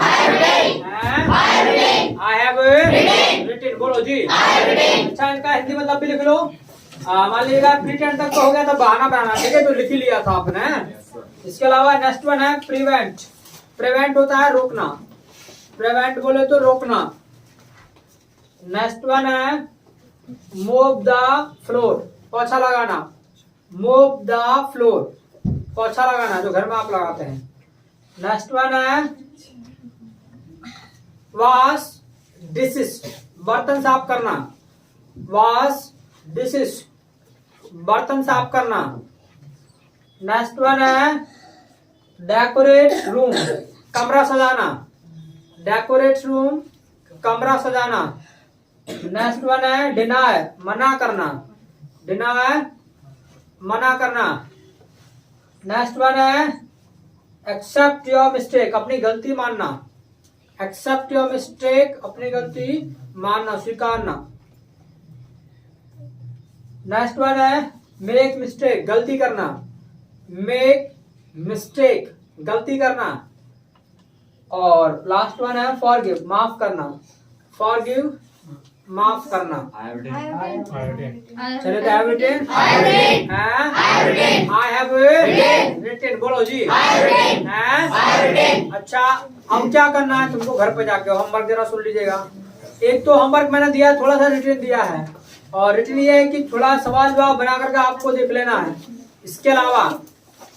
I have written, बोलो जी। अच्छा इनका हिंदी मतलब भी लिख लो। मान लीजिएगा प्रिटेंड तक तो हो गया, तो बहाना बनाना, ठीक है, तो लिख ही लिया था आपने। इसके अलावा नेक्स्ट वन है प्रिवेंट। प्रिवेंट होता है रोकना, प्रिवेंट बोले तो रोकना। नेक्स्ट वन है मोप द फ्लोर, पोछा लगाना। मोप द फ्लोर, पोछा लगाना, जो घर में आप लगाते हैं। नेक्स्ट वन है वॉश डिशेस, बर्तन साफ करना। वॉश डिशेस, बर्तन साफ करना। नेक्स्ट वन है डेकोरेट रूम, कमरा सजाना। डेकोरेट रूम, कमरा सजाना। नेक्स्ट वन है डिनाय, मना करना। डिनाय, मना करना। नेक्स्ट वन है एक्सेप्ट योर मिस्टेक, अपनी गलती मानना। एक्सेप्ट योर मिस्टेक, अपनी गलती मानना, स्वीकारना। नेक्स्ट वन है मेक मिस्टेक, गलती करना। मेक मिस्टेक, गलती करना। और लास्ट वन है फॉरगिव, माफ करना। फॉरगिव, माफ करना। चलिए तो have written, I have written, बोलो जी। अच्छा अब क्या करना है तुमको, घर पे जाके होमवर्क जरा सुन लीजिएगा। एक तो होमवर्क मैंने दिया है, थोड़ा सा रिटन दिया है, और रिटन ये है कि थोड़ा सवाल जवाब बना करके आपको देख लेना है। इसके अलावा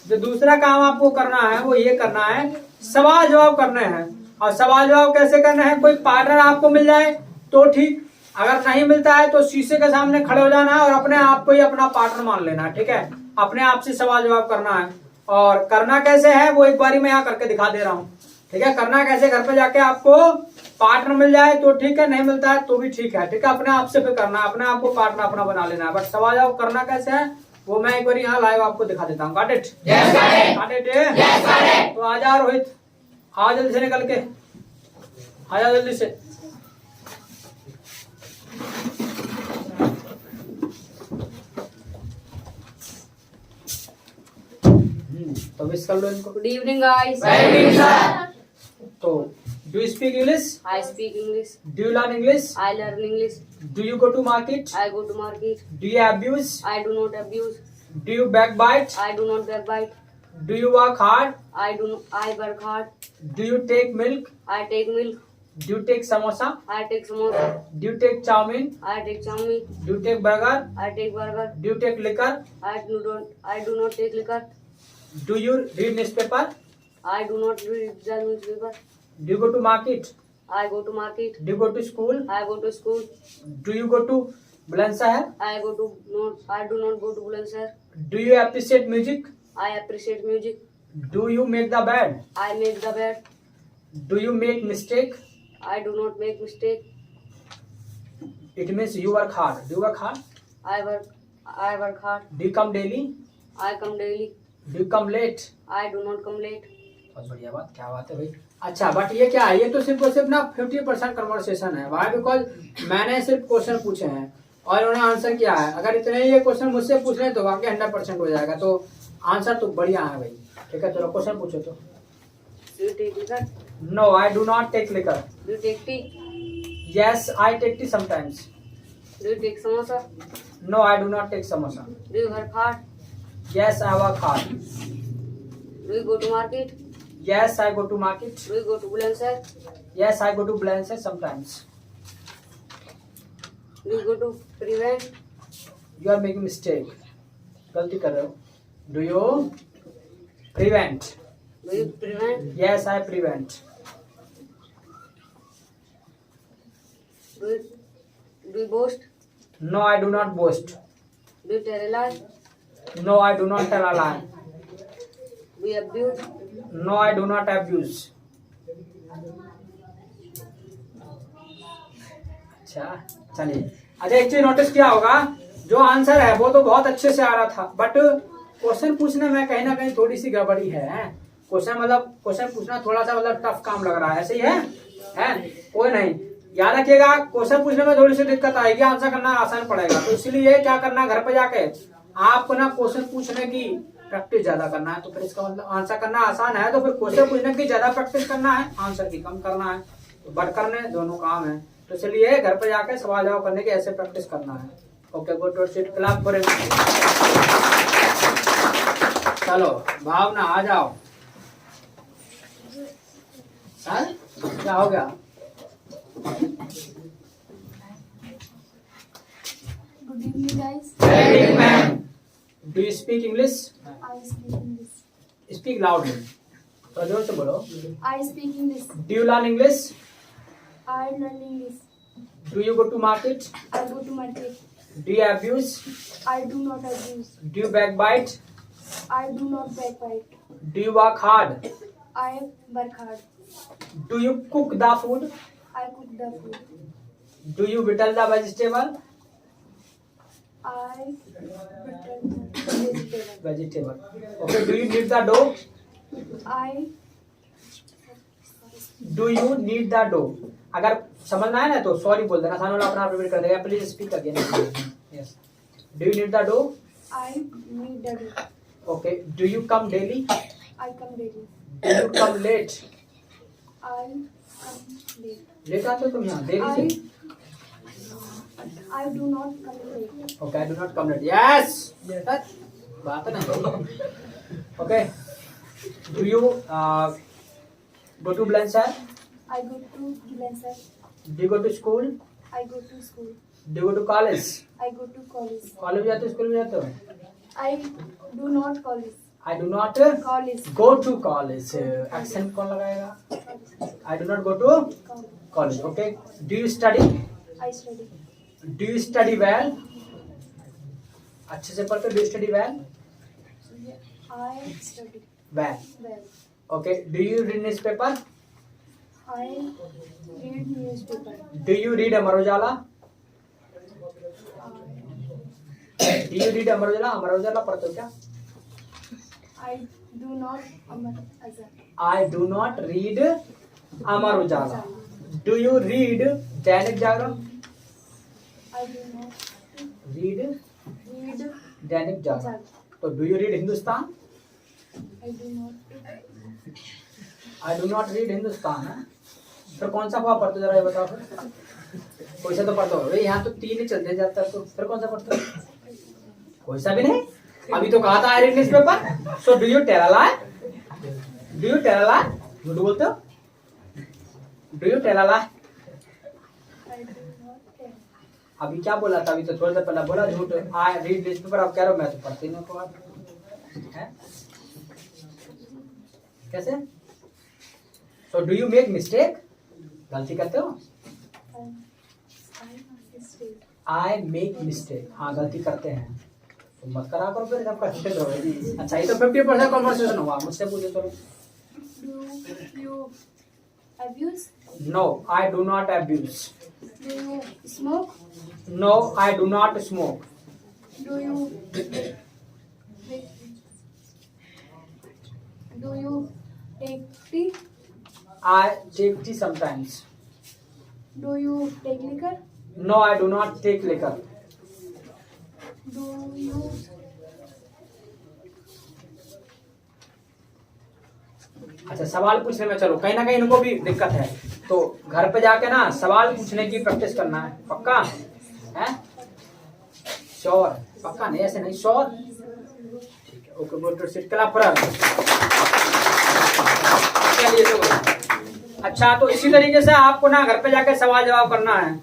जो दूसरा काम आपको करना है वो ये करना है, सवाल जवाब करने हैं। और सवाल जवाब कैसे करना है, कोई पार्टनर आपको मिल जाए तो ठीक, अगर नहीं मिलता है तो शीशे के सामने खड़े हो जाना है और अपने आप को ही अपना पार्टनर मान लेना है, ठीक है। अपने आप से सवाल जवाब करना है। और करना कैसे है वो एक बारी मैं यहाँ करके दिखा दे रहा हूँ, ठीक है। करना कैसे, घर पे जाके आपको पार्टनर मिल जाए तो ठीक है, नहीं मिलता है तो भी ठीक है, ठीक है। अपने आप से फिर करना, अपने आप को पार्टनर अपना बना लेना है। बट सवाल जवाब करना कैसे है वो मैं एक बार यहाँ लाइव आपको दिखा देता हूँ। Got it? Got it? तो आजा रोहित, आ जल्दी से निकल के, आजा जल्दी से। तो विश कर लो इनको। Good evening, guys. तो do you speak English? I speak English. Do you learn English? I learn English. Do you go to market? I go to market. Do you abuse? I do not abuse. Do you backbite? I do not backbite. Do you work hard? I work hard. Do you take milk? I take milk. Do you take samosa? I take samosa. Do you take chowmein? I take chowmein. Do you take burger? I take burger. Do you take liquor? I do not take liquor. Do you read newspaper? I do not read the newspaper. Do you go to market? I go to market. Do you go to school? I go to school. Do you go to Bulandshahr? I do not go to Bulandshahr. Do you appreciate music? I appreciate music. Do you make the bed? I make the bed. Do you make mistake? I do not make mistake. It means you work hard. Do you work hard? I work hard. Do you come daily? I come daily. Do you come late? I do not come late. बहुत बढ़िया बात, क्या बात है भाई। अच्छा but ये क्या है, ये तो सिर्फ और सिर्फ ना 50% कन्वर्सेशन है। वाई? बिकॉज मैंने सिर्फ क्वेश्चन पूछे हैं और उन्होंने आंसर किया है। अगर इतने ये क्वेश्चन मुझसे पूछ रहे हैं तो वाकई 100% हो जाएगा। तो आंसर तो बढ़िया है भाई, ठीक है। चलो क्वेश्चन पूछो तो। Do you take liquor? No I do not take liquor. Do you take tea? Yes I take tea sometimes. Do you take samosa? No I do not take samosa. Do you work hard? Yes I work hard. Do you go to market? Yes I go to market. Do you go to Bulandshahr? Yes I go to Bulandshahr sometimes. Do you go to prevent? You are making mistake, गलती कर रहे हो। Do you prevent? Do you prevent? Yes I prevent. Do you boast? No I do not boast. Do you tell a lie? No I do not tell a lie. Do you abuse? No I do not abuse. अच्छा चलिए। अच्छा एक चीज notice किया होगा, जो answer है वो तो बहुत अच्छे से आ रहा था, बट क्वेश्चन पूछने में कहीं ना कहीं थोड़ी सी गड़बड़ी है। क्वेश्चन पूछना थोड़ा सा मतलब टफ काम लग रहा है, ऐसे ही है? कोई नहीं, याद रखिएगा क्वेश्चन पूछने में थोड़ी सी दिक्कत आएगी, आंसर करना आसान पड़ेगा। तो इसलिए क्या करना है, घर पे जाके आपको ना क्वेश्चन पूछने की प्रैक्टिस ज्यादा करना है। तो फिर इसका मतलब आंसर करना आसान है तो फिर क्वेश्चन पूछने की ज्यादा प्रैक्टिस करना है, आंसर की कम करना है। तो बढ़ करने दोनों काम है। तो इसलिए घर पे जाके सवाल जवाब करने की ऐसे प्रैक्टिस करना है। Okay, good to sit class for. चलो भावना आ जाओ। सर क्या हो गया? Good evening, guys. Good evening, ma'am. Do you speak English? I speak English. Speak loudly. तो जोर से बोलो। I speak English. Do you learn English? I learn English. Do you go to market? I go to market. Do you abuse? I do not abuse. Do you backbite? I do not backbite. Do you work hard? I work hard. Do you cook the food? I cook the food. Do you whittle the vegetable? I prepare the vegetable. Vegetable. Okay. Do you knead the dough? I Do you knead the dough? अगर समझना है ना तो sorry बोल देना, खाना वाला अपना रिपीट कर देगा। Please speak again. Yes. Do you knead the dough? I need the dough. Okay. Do you come daily? I come daily. Do you come late? I come late. Late आते हो तुम यहाँ देरी से? I do not come late. Okay, I do not come late. Yes. Yes. बात नहीं. Okay. Do you go to Blanchard? I go to Lansar. Do you go to school? I go to school. Do you go to college? I go to college. College जाते हो, school में जाते हो? I do not college. I do not College. go to college. Accent कौन लगाएगा? I do not go to college. Okay. Do you study? I study. Do you study well? अच्छे से पढ़ते हो? Do you study well? I study Well. well. Okay. Do you read newspaper? I read newspaper. Do you read Amar Ujala? Do you read Amar Ujala? Amar Ujala पढ़ते हो क्या? I do not Amar Azhar. I do not read Amar Ujala. Do you read Dainik Jagran? I do not Read read Dainik Jagran. Azhar. तो do you read Hindustan? I do not. I do not read Hindustan है। फिर कौन सा अखबार पढ़ते हो, जरा ये बताओ फिर। कोई सा तो पढ़ते हो। यहाँ तो तीन ही चलते जाता है, तो फिर कौन सा पढ़ते हो? कोई सा भी नहीं। अभी तो कहा था I read newspaper. So do you tell a lie? Do you tell a lie? झूठ बोलते हो? Do you tell a lie? I do not tell. अभी क्या बोला था? अभी तो थोड़ी देर पहले बोला झूठ। आई रीड न्यूज़पेपर। अब कह रहे हो मैं तो पढ़ती नहीं अखबार है। कैसे? सो डू यू मेक मिस्टेक? गलती करते हो? I mistake. I make mistake. हाँ, गलती करते हैं तो मत करा करो फिर, जब करते रहो। अच्छा, ये तो 50% कॉन्वर्सेशन हुआ। मुझसे पूछे तो। Do you abuse? No, I do not abuse. Do you smoke? No, I do not smoke. Do you take tea? I take tea sometimes. Do you take liquor? No, I do not take liquor. Do you अच्छा, सवाल पूछने में चलो, कहीं ना कहीं इनको भी दिक्कत है। तो घर पे जाके ना सवाल पूछने की प्रैक्टिस करना है। पक्का है? श्योर? पक्का नहीं, ऐसे नहीं, श्योर? ठीक है। Okay, go to sit class पर। चलिए तो अच्छा, तो इसी तरीके से आपको ना घर पे जाके सवाल जवाब करना है।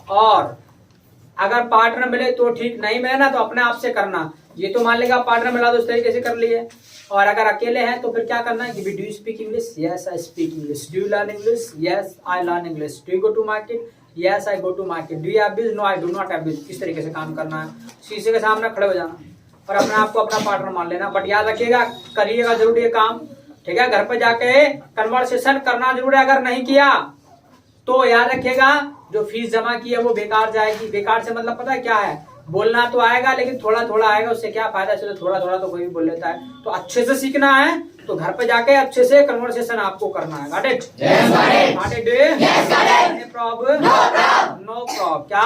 और अगर पार्टनर मिले तो ठीक, नहीं मिले ना तो अपने आप से करना। ये तो मान लेगा पार्टनर मिला तो उस तरीके से कर लिए। और अगर अकेले हैं तो फिर क्या करना है कि do you speak English? Yes, I speak English. Do you learn English? Yes, I learn English. Do you go to market? Yes, I go to market. Do you abuse? No, I do not abuse. इस तरीके से काम करना है। शीशे के सामने खड़े हो जाना और अपने आप को अपना पार्टनर मान लेना। बट याद रखिएगा, करिएगा जरूर ये काम, ठीक है? घर पे जाके कन्वर्सेशन करना जरूर है। अगर नहीं किया तो याद रखिएगा जो फीस जमा की है वो बेकार जाएगी। बेकार से मतलब पता है क्या है? बोलना तो आएगा लेकिन थोड़ा थोड़ा आएगा, उससे क्या फायदा, चलो थोड़ा थोड़ा तो कोई भी बोल लेता है। तो अच्छे से सीखना है, तो घर पे जाके अच्छे से कन्वर्सेशन आपको करना है। Got it? Got it? No problem? No problem. क्या?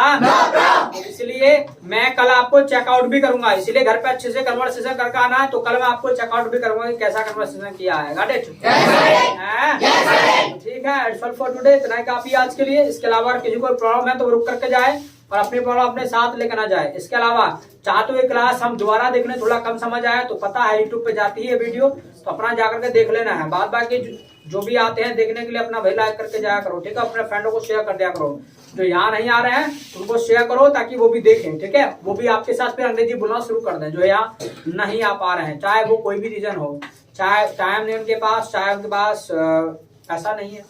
इसलिए मैं कल आपको चेकआउट भी करूंगा, इसलिए घर पे अच्छे से कन्वर्सेशन करके आना है। तो कल मैं आपको चेकआउट भी करूंगा कि कैसा कन्वर्सेशन किया है। Got it? ठीक है, इट्स ऑल फॉर टुडे। इतना ही काफी आज के लिए। इसके अलावा अगर किसी को प्रॉब्लम है तो वो रुक करके जाए और अपनी प्रॉब्लम अपने साथ लेकर ना जाए। इसके अलावा चाहते हुए क्लास हम दोबारा देखने, थोड़ा कम समझ आया तो पता है यूट्यूब पे जाती है वीडियो, तो अपना जाकर के देख लेना है। बाद बाकी जो भी आते हैं देखने के लिए अपना भाई लाइक करके जाया करो, ठीक है? अपने फ्रेंडों को शेयर कर दिया करो। जो यहाँ नहीं आ रहे हैं उनको शेयर करो ताकि वो भी देखें, ठीक है? वो भी आपके साथ फिर अंग्रेजी बोलना शुरू कर दें जो यहाँ नहीं आ पा रहे हैं, चाहे वो कोई भी रीजन हो, चाहे टाइम नहीं उनके पास, चाहे उनके पास पैसा नहीं है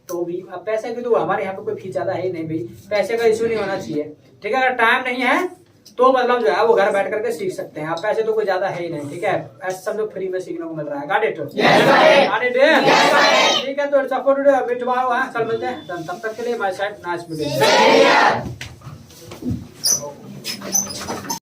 तो भी। अब पैसे की तो हमारे यहाँ पे कोई फीस ज्यादा है ही नहीं भाई, पैसे का इशू नहीं होना चाहिए, ठीक है? अगर टाइम नहीं है तो मतलब जो है वो घर बैठ करके सीख सकते हैं। अब पैसे तो कोई ज्यादा है ही नहीं, ठीक है? ऐसे समझो फ्री में सीखने को मिल रहा है। Got it? Got it? ठीक है, तो इट्स ऑल फॉर टुडे। कल मिलते हैं, तब तक के लिए माय साइड नाइस मीटिंग।